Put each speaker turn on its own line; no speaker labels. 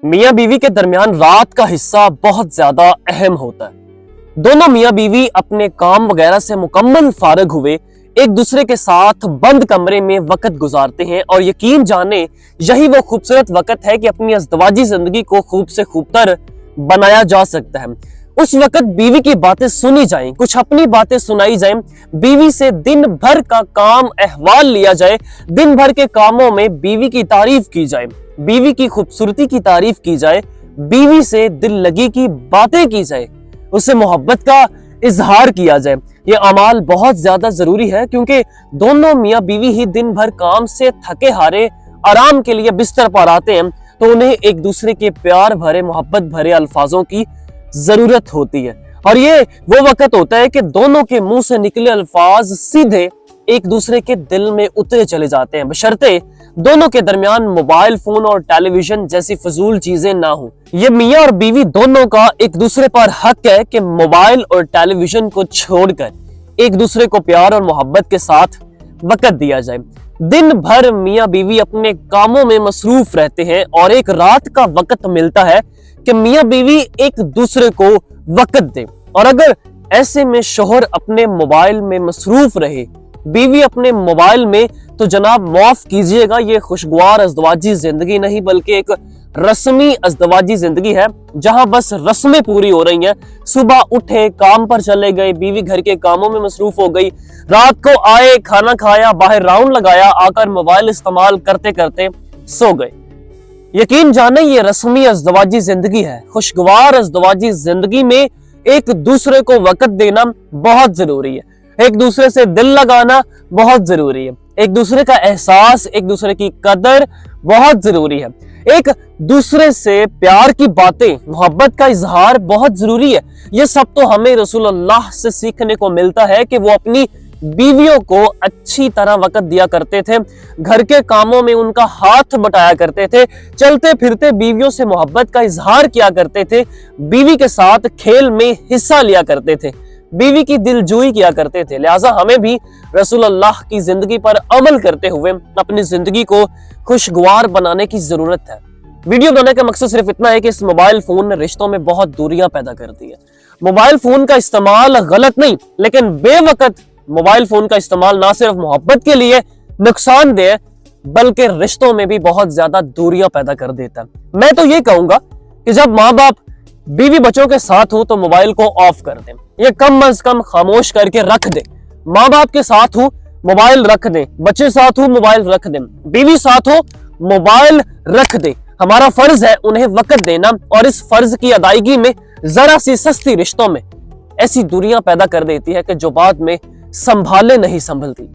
میاں بیوی کے درمیان رات کا حصہ بہت زیادہ اہم ہوتا ہے۔ دونوں میاں بیوی اپنے کام وغیرہ سے مکمل فارغ ہوئے ایک دوسرے کے ساتھ بند کمرے میں وقت گزارتے ہیں، اور یقین جانے یہی وہ خوبصورت وقت ہے کہ اپنی ازدواجی زندگی کو خوب سے خوب تر بنایا جا سکتا ہے۔ اس وقت بیوی کی باتیں سنی جائیں، کچھ اپنی باتیں سنائی جائیں، بیوی سے دن بھر کا کام احوال لیا جائے، دن بھر کے کاموں میں بیوی کی تعریف کی جائے، بیوی کی خوبصورتی کی تعریف کی جائے، بیوی سے دل لگی کی باتیں کی جائے، اسے محبت کا اظہار کیا جائے۔ یہ اعمال بہت زیادہ ضروری ہے، کیونکہ دونوں میاں بیوی ہی دن بھر کام سے تھکے ہارے آرام کے لیے بستر پر آتے ہیں، تو انہیں ایک دوسرے کے پیار بھرے محبت بھرے الفاظوں کی ضرورت ہوتی ہے، اور یہ وہ وقت ہوتا ہے کہ دونوں کے منہ سے نکلے الفاظ سیدھے ایک دوسرے کے دل میں اترے چلے جاتے ہیں، بشرطے دونوں کے درمیان موبائل فون اور ٹیلی ویژن جیسی فضول چیزیں نہ ہوں۔ یہ میاں اور بیوی دونوں کا ایک دوسرے پر حق ہے کہ موبائل اور ٹیلی ویژن کو چھوڑ کر ایک دوسرے کو پیار اور محبت کے ساتھ وقت دیا جائے۔ دن بھر میاں بیوی اپنے کاموں میں مصروف رہتے ہیں، اور ایک رات کا وقت ملتا ہے کہ میاں بیوی ایک دوسرے کو وقت دے، اور اگر ایسے میں شوہر اپنے موبائل میں مصروف رہے، بیوی اپنے موبائل میں، تو جناب معاف کیجئے گا، یہ خوشگوار ازدواجی زندگی نہیں بلکہ ایک رسمی ازدواجی زندگی ہے، جہاں بس رسمیں پوری ہو رہی ہیں۔ صبح اٹھے، کام پر چلے گئے، بیوی گھر کے کاموں میں مصروف ہو گئی، رات کو آئے، کھانا کھایا، باہر راؤنڈ لگایا، آ کر موبائل استعمال کرتے کرتے سو گئے۔ یقین جانے یہ رسمی ازدواجی زندگی ہے۔ خوشگوار ازدواجی زندگی میں ایک دوسرے کو وقت دینا بہت ضروری ہے، ایک دوسرے سے دل لگانا بہت ضروری ہے، ایک دوسرے کا احساس، ایک دوسرے کی قدر بہت ضروری ہے، ایک دوسرے سے پیار کی باتیں، محبت کا اظہار بہت ضروری ہے۔ یہ سب تو ہمیں رسول اللہ سے سیکھنے کو ملتا ہے کہ وہ اپنی بیویوں کو اچھی طرح وقت دیا کرتے تھے، گھر کے کاموں میں ان کا ہاتھ بٹایا کرتے تھے، چلتے پھرتے بیویوں سے محبت کا اظہار کیا کرتے تھے، بیوی کے ساتھ کھیل میں حصہ لیا کرتے تھے، بیوی کی دل جوئی کیا کرتے تھے۔ لہٰذا ہمیں بھی رسول اللہ کی زندگی پر عمل کرتے ہوئے اپنی زندگی کو خوشگوار بنانے کی ضرورت ہے۔ ویڈیو بنانے کا مقصد صرف اتنا ہے کہ اس موبائل فون نے رشتوں میں بہت دوریاں پیدا کر دی ہے۔ موبائل فون کا استعمال غلط نہیں، لیکن بے وقت موبائل فون کا استعمال نہ صرف محبت کے لیے نقصان دہ بلکہ رشتوں میں بھی بہت زیادہ دوریاں پیدا کر دیتا ہے۔ میں تو یہ کہوں گا کہ جب ماں باپ بیوی بچوں کے ساتھ ہو تو موبائل کو آف کر دیں، یہ کم از کم خاموش کر کے رکھ دیں۔ ماں باپ کے ساتھ ہو موبائل رکھ دیں، بچے ساتھ ہو موبائل رکھ دیں، بیوی ساتھ ہو موبائل رکھ دیں۔ ہمارا فرض ہے انہیں وقت دینا، اور اس فرض کی ادائیگی میں ذرا سی سستی رشتوں میں ایسی دوریاں پیدا کر دیتی ہے کہ جو بعد میں سنبھالے نہیں سنبھلتی۔